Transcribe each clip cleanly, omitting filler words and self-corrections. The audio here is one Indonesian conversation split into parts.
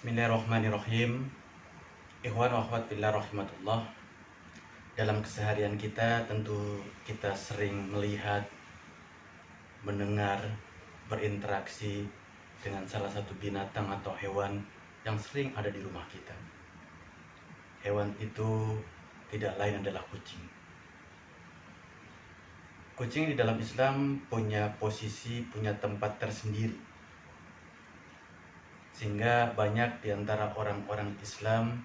Bismillahirrahmanirrahim. Ikhwan wa akhwat fillah rahimatullah. Dalam keseharian kita tentu kita sering melihat, mendengar, berinteraksi dengan salah satu binatang atau hewan yang sering ada di rumah kita. Hewan itu tidak lain adalah kucing. Kucing di dalam Islam punya posisi, punya tempat tersendiri. Sehingga banyak di antara orang-orang Islam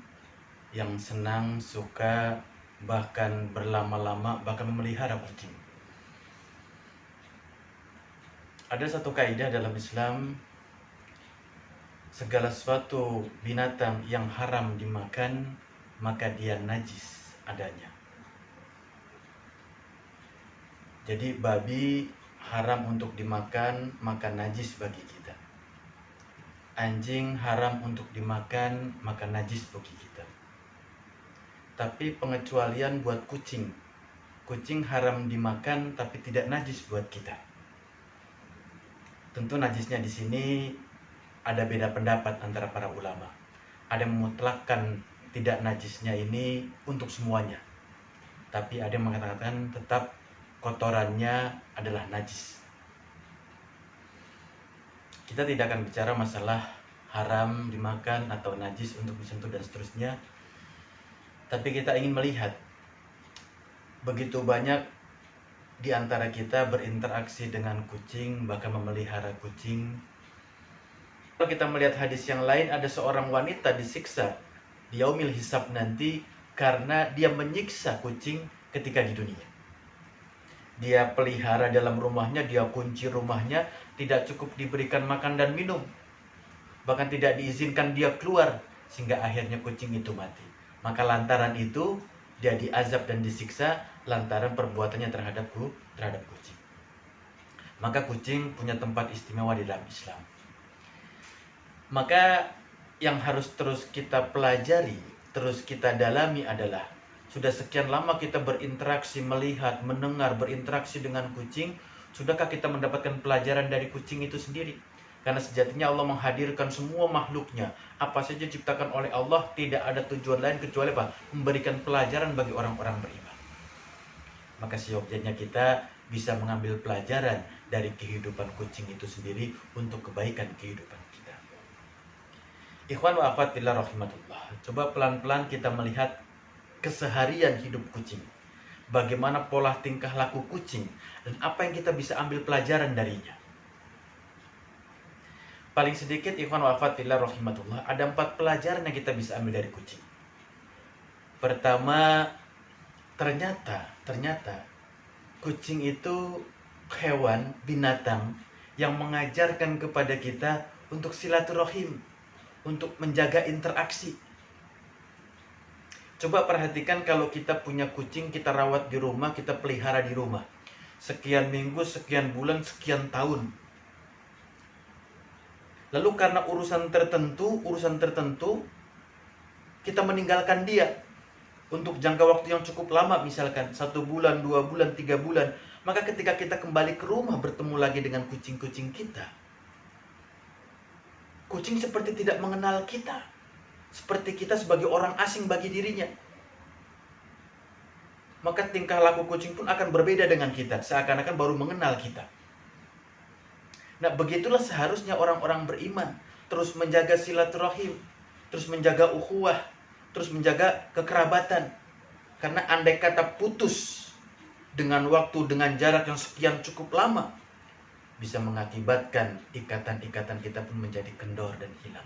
yang senang, suka, bahkan berlama-lama, bahkan memelihara kucing. Ada satu kaidah dalam Islam, segala sesuatu binatang yang haram dimakan, maka dia najis adanya. Jadi babi haram untuk dimakan, maka najis bagi kita. Anjing haram untuk dimakan, maka najis bagi kita. Tapi pengecualian buat kucing. Kucing haram dimakan tapi tidak najis buat kita. Tentu najisnya di sini ada beda pendapat antara para ulama. Ada yang memutlakkan tidak najisnya ini untuk semuanya. Tapi ada yang mengatakan tetap kotorannya adalah najis. Kita tidak akan bicara masalah haram dimakan atau najis untuk disentuh dan seterusnya. Tapi kita ingin melihat begitu banyak di antara kita berinteraksi dengan kucing, bahkan memelihara kucing. Kalau kita melihat hadis yang lain, ada seorang wanita disiksa di yaumil hisab nanti karena dia menyiksa kucing ketika di dunia. Dia pelihara dalam rumahnya, dia kunci rumahnya, tidak cukup diberikan makan dan minum. Bahkan tidak diizinkan dia keluar, sehingga akhirnya kucing itu mati. Maka lantaran itu, dia diazab dan disiksa lantaran perbuatannya terhadap kucing. Maka kucing punya tempat istimewa di dalam Islam. Maka yang harus terus kita pelajari, terus kita dalami adalah sudah sekian lama kita berinteraksi, melihat, mendengar, berinteraksi dengan kucing. Sudahkah kita mendapatkan pelajaran dari kucing itu sendiri? Karena sejatinya Allah menghadirkan semua makhluknya. Apa saja diciptakan oleh Allah, tidak ada tujuan lain kecuali apa? Memberikan pelajaran bagi orang-orang beriman. Maka seyogyanya kita bisa mengambil pelajaran dari kehidupan kucing itu sendiri untuk kebaikan kehidupan kita. Ikhwan wa akhwat fillah rahimatullah. Coba pelan-pelan kita melihat keseharian hidup kucing. Bagaimana pola tingkah laku kucing dan apa yang kita bisa ambil pelajaran darinya. Paling sedikit ikhwan wa akhwat fillah rahimatullah, ada 4 pelajaran yang kita bisa ambil dari kucing. Pertama, ternyata kucing itu hewan, binatang yang mengajarkan kepada kita untuk silaturahim, untuk menjaga interaksi. Coba perhatikan kalau kita punya kucing, kita rawat di rumah, kita pelihara di rumah. Sekian minggu, sekian bulan, sekian tahun. Lalu karena urusan tertentu, kita meninggalkan dia. Untuk jangka waktu yang cukup lama, misalkan 1 bulan, 2 bulan, 3 bulan. Maka ketika kita kembali ke rumah, bertemu lagi dengan kucing-kucing kita. Kucing seperti tidak mengenal kita. Seperti kita sebagai orang asing bagi dirinya. Maka tingkah laku kucing pun akan berbeda dengan kita, seakan-akan baru mengenal kita. Nah, begitulah seharusnya orang-orang beriman, terus menjaga silaturahim, terus menjaga ukhuwah, terus menjaga kekerabatan. Karena andai kata putus dengan waktu, dengan jarak yang sekian cukup lama, bisa mengakibatkan ikatan-ikatan kita pun menjadi kendor dan hilang.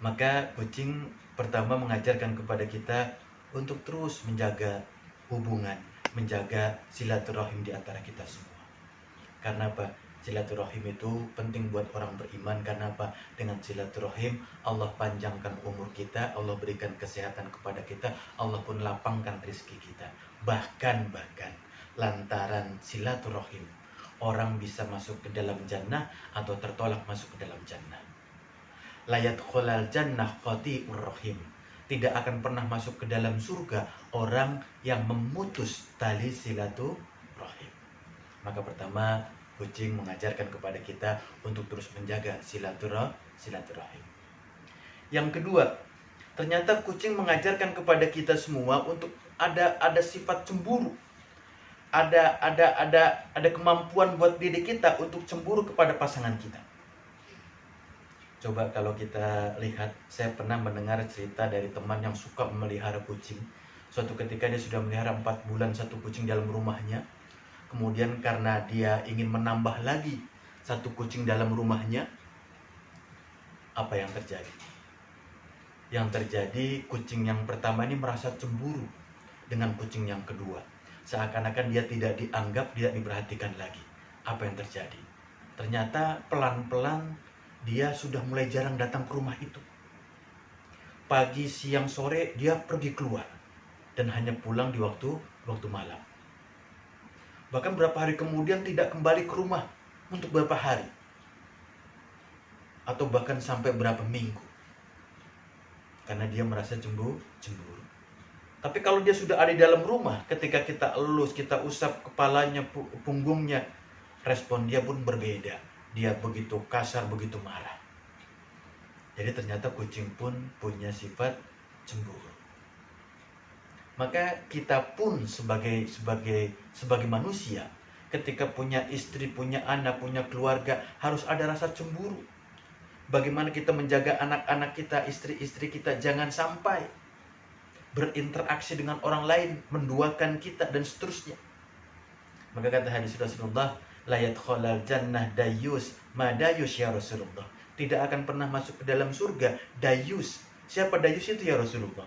Maka kucing pertama mengajarkan kepada kita untuk terus menjaga hubungan, menjaga silaturahim di antara kita semua. Karena apa? Silaturahim itu penting buat orang beriman. Karena apa? Dengan silaturahim Allah panjangkan umur kita, Allah berikan kesehatan kepada kita, Allah pun lapangkan rezeki kita. Bahkan lantaran silaturahim orang bisa masuk ke dalam jannah atau tertolak masuk ke dalam jannah. Layat khulal jannah qati'ur rahim. Tidak akan pernah masuk ke dalam surga orang yang memutus tali silaturahim. Maka pertama, kucing mengajarkan kepada kita untuk terus menjaga silaturahim. Yang kedua, ternyata kucing mengajarkan kepada kita semua untuk ada sifat cemburu. Ada kemampuan buat diri kita untuk cemburu kepada pasangan kita. Coba kalau kita lihat, saya pernah mendengar cerita dari teman yang suka memelihara kucing. Suatu ketika dia sudah melihara 4 bulan satu kucing dalam rumahnya. Kemudian karena dia ingin menambah lagi satu kucing dalam rumahnya, apa yang terjadi? Yang terjadi, kucing yang pertama ini merasa cemburu dengan kucing yang kedua. Seakan-akan dia tidak dianggap, tidak diperhatikan lagi. Apa yang terjadi? Ternyata pelan-pelan dia sudah mulai jarang datang ke rumah itu. Pagi, siang, sore dia pergi keluar dan hanya pulang di waktu malam. Bahkan beberapa hari kemudian tidak kembali ke rumah untuk beberapa hari. Atau bahkan sampai berapa minggu. Karena dia merasa cemburu. Tapi kalau dia sudah ada di dalam rumah, ketika kita elus, kita usap kepalanya, punggungnya, respon dia pun berbeda. Dia begitu kasar, begitu marah. Jadi ternyata kucing pun punya sifat cemburu. Maka kita pun sebagai manusia, ketika punya istri, punya anak, punya keluarga, harus ada rasa cemburu. Bagaimana kita menjaga anak-anak kita, istri-istri kita, jangan sampai berinteraksi dengan orang lain, menduakan kita, dan seterusnya. Maka kata hadis Rasulullah, la yadkhulul jannah dayus, ma dayus ya Rasulullah. Tidak akan pernah masuk ke dalam surga dayus. Siapa dayus itu ya Rasulullah?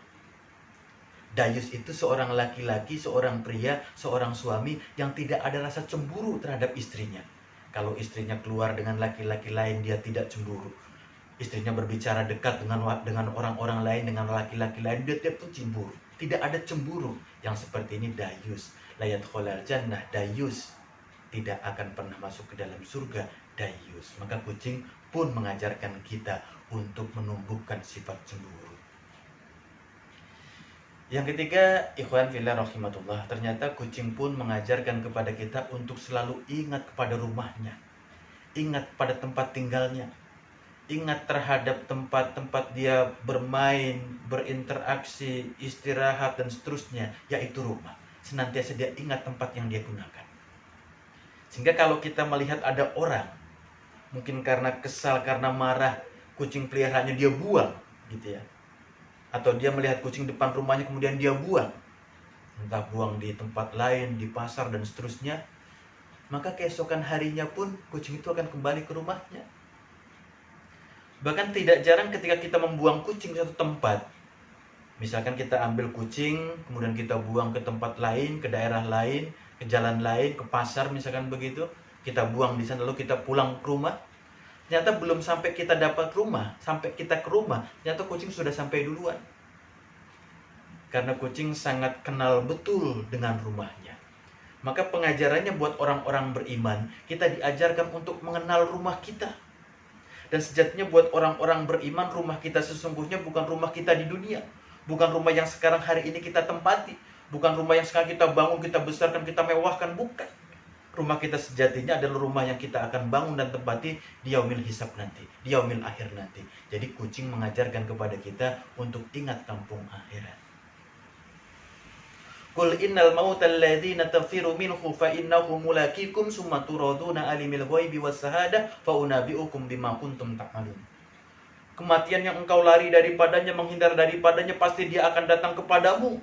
Dayus itu seorang laki-laki, seorang pria, seorang suami yang tidak ada rasa cemburu terhadap istrinya. Kalau istrinya keluar dengan laki-laki lain, dia tidak cemburu. Istrinya berbicara dekat dengan orang-orang lain, dengan laki-laki lain, dia pun cemburu. Tidak ada cemburu. Yang seperti ini dayus. La yadkhulul jannah dayus. Tidak akan pernah masuk ke dalam surga dayus. Maka kucing pun mengajarkan kita untuk menumbuhkan sifat cemburu. Yang ketiga, ikhwan fillah rahimatullah, ternyata kucing pun mengajarkan kepada kita untuk selalu ingat kepada rumahnya. Ingat pada tempat tinggalnya. Ingat terhadap tempat-tempat dia bermain, berinteraksi, istirahat, dan seterusnya, yaitu rumah. Senantiasa dia ingat tempat yang dia gunakan. Sehingga kalau kita melihat ada orang, mungkin karena kesal, karena marah, kucing peliharaannya dia buang, gitu ya. Atau dia melihat kucing depan rumahnya kemudian dia buang. Entah buang di tempat lain, di pasar, dan seterusnya. Maka keesokan harinya pun kucing itu akan kembali ke rumahnya. Bahkan tidak jarang ketika kita membuang kucing ke satu tempat. Misalkan kita ambil kucing, kemudian kita buang ke tempat lain, ke daerah lain, ke jalan lain, ke pasar misalkan begitu, kita buang di sana lalu kita pulang ke rumah. Ternyata belum sampai kita dapat rumah, sampai kita ke rumah, ternyata kucing sudah sampai duluan. Karena kucing sangat kenal betul dengan rumahnya. Maka pengajarannya buat orang-orang beriman, kita diajarkan untuk mengenal rumah kita. Dan sejatinya buat orang-orang beriman, rumah kita sesungguhnya bukan rumah kita di dunia. Bukan rumah yang sekarang hari ini kita tempati. Bukan rumah yang sekarang kita bangun, kita besarkan, kita mewahkan. Bukan. Rumah kita sejatinya adalah rumah yang kita akan bangun dan tempati di yaumil hisab nanti, di yaumil akhir nanti. Jadi kucing mengajarkan kepada kita untuk ingat kampung akhirat. Qul innal mautal ladzina tafiru minhu fa innahu mulaqikum summa turaduna alimil ghaibi was syahada fa unabbiukum bima kuntum ta'malun. Kematian yang engkau lari daripadanya, menghindar daripadanya, pasti dia akan datang kepadamu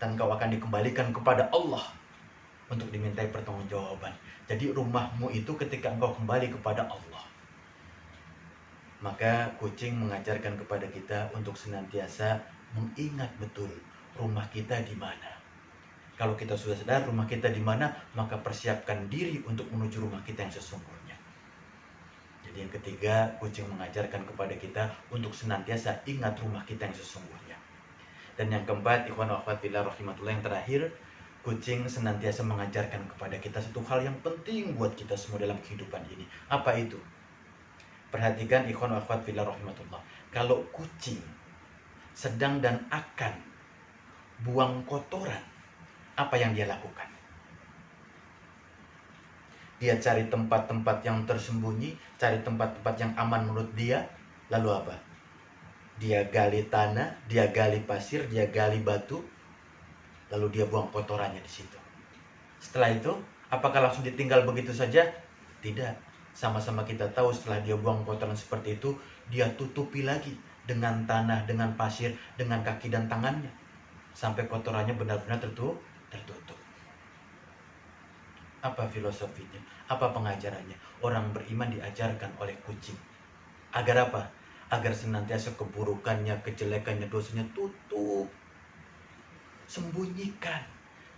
dan kau akan dikembalikan kepada Allah untuk dimintai pertanggungjawaban. Jadi rumahmu itu ketika engkau kembali kepada Allah. Maka kucing mengajarkan kepada kita untuk senantiasa mengingat betul rumah kita di mana. Kalau kita sudah sadar rumah kita di mana, maka persiapkan diri untuk menuju rumah kita yang sesungguhnya. Jadi yang ketiga, kucing mengajarkan kepada kita untuk senantiasa ingat rumah kita yang sesungguhnya. Dan yang keempat, ikhwan wa akhwat fillah rahimatullah, yang terakhir, kucing senantiasa mengajarkan kepada kita satu hal yang penting buat kita semua dalam kehidupan ini. Apa itu? Perhatikan ikhwan wa akhwat fillah rahimatullah. Kalau kucing sedang dan akan buang kotoran, apa yang dia lakukan? Dia cari tempat-tempat yang tersembunyi, cari tempat-tempat yang aman menurut dia, Lalu apa? Dia gali tanah, dia gali pasir, dia gali batu, lalu dia buang kotorannya di situ. Setelah itu, apakah langsung ditinggal begitu saja? Tidak. Sama-sama kita tahu setelah dia buang kotoran seperti itu, dia tutupi lagi dengan tanah, dengan pasir, dengan kaki dan tangannya. Sampai kotorannya benar-benar tertutup. Apa filosofinya? Apa pengajarannya? Orang beriman diajarkan oleh kucing. Agar apa? Agar senantiasa keburukannya, kejelekannya, dosanya tutup. Sembunyikan.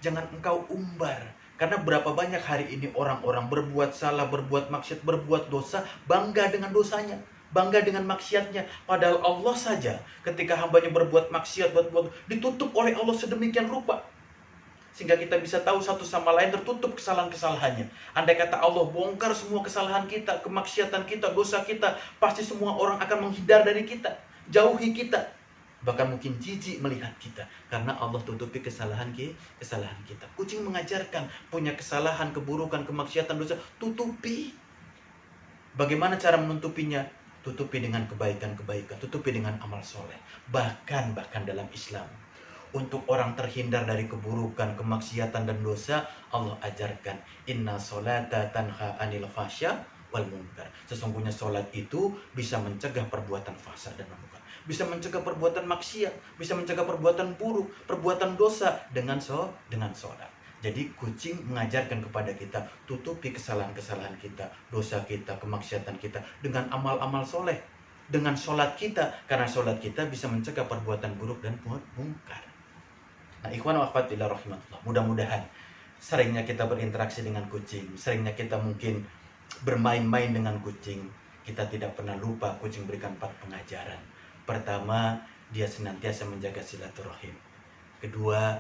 Jangan engkau umbar. Karena berapa banyak hari ini orang-orang berbuat salah, berbuat maksiat, berbuat dosa, bangga dengan dosanya, bangga dengan maksiatnya. Padahal Allah saja ketika hambanya berbuat maksiat, berbuat ditutup oleh Allah sedemikian rupa, sehingga kita bisa tahu satu sama lain tertutup kesalahan-kesalahannya. Andai kata Allah bongkar semua kesalahan kita, kemaksiatan kita, dosa kita, pasti semua orang akan menghindar dari kita, jauhi kita, bahkan mungkin jijik melihat kita, karena Allah tutupi kesalahan kita. Kucing mengajarkan, punya kesalahan, keburukan, kemaksiatan, dosa, tutupi. Bagaimana cara menutupinya? Tutupi dengan kebaikan-kebaikan, tutupi dengan amal soleh. Bahkan dalam Islam, untuk orang terhindar dari keburukan, kemaksiatan dan dosa, Allah ajarkan, inna sholata tanha anil fasya wal munkar. Sesungguhnya sholat itu bisa mencegah perbuatan fasa dan munkar, bisa mencegah perbuatan maksiat, bisa mencegah perbuatan buruk, perbuatan dosa dengan sholat. Jadi kucing mengajarkan kepada kita, tutupi kesalahan-kesalahan kita, dosa kita, kemaksiatan kita dengan amal-amal soleh, dengan sholat kita, karena sholat kita bisa mencegah perbuatan buruk dan munkar. Nah, ikhwan wa akhwat fillah rahimakumullah, mudah-mudahan seringnya kita berinteraksi dengan kucing, seringnya kita mungkin bermain-main dengan kucing, kita tidak pernah lupa kucing berikan 4 pengajaran. Pertama, dia senantiasa menjaga silaturahim. Kedua,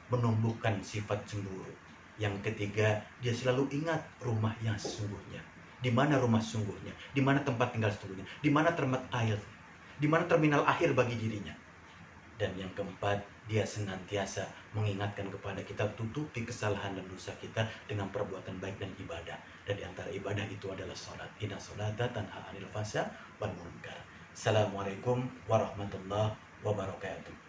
menumbuhkan sifat cemburu. Yang ketiga, dia selalu ingat rumah yang sesungguhnya. Di mana rumah sesungguhnya? Di mana tempat tinggal sesungguhnya? Di mana tempat air? Di mana terminal akhir bagi dirinya? Dan yang keempat, dia senantiasa mengingatkan kepada kita, tutupi kesalahan dan dosa kita dengan perbuatan baik dan ibadah. Dan di antara ibadah itu adalah sholat. Inna sholata tanha anil fasya wal munkar. Assalamualaikum warahmatullahi wabarakatuh.